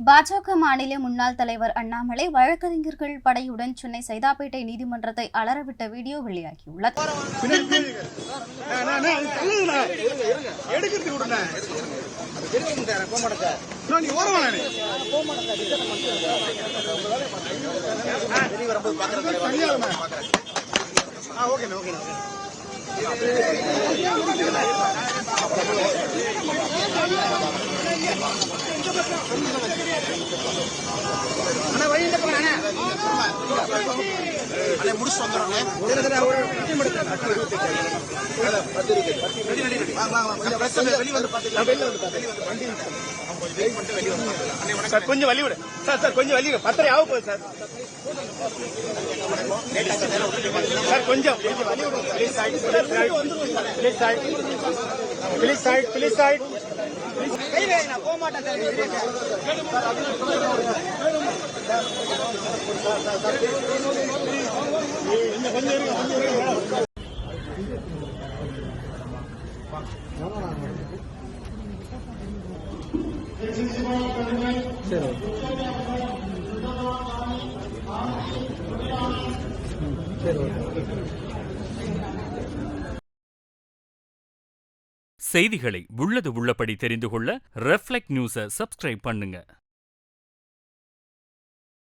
பாஜக மாநில முன்னாள் தலைவர் அண்ணாமலை வழக்கறிஞர்கள் படையுடன் சென்னை சைதாப்பேட்டை நீதிமன்றத்தை அலறவிட்ட வீடியோ வெளியாகியுள்ளது. கொஞ்சம் வழி விடு சார், கொஞ்சம் வழி பத்தரை ஆக போகுது சார். சார் கொஞ்சம் வழி விடு. Please side. நான் போக மாட்டேன். செய்திகளை உள்ளது உள்ளபடி தெரிந்து கொள்ள ரெஃப்ளெக்ட் நியூஸை சப்ஸ்கிரைப் பண்ணுங்க.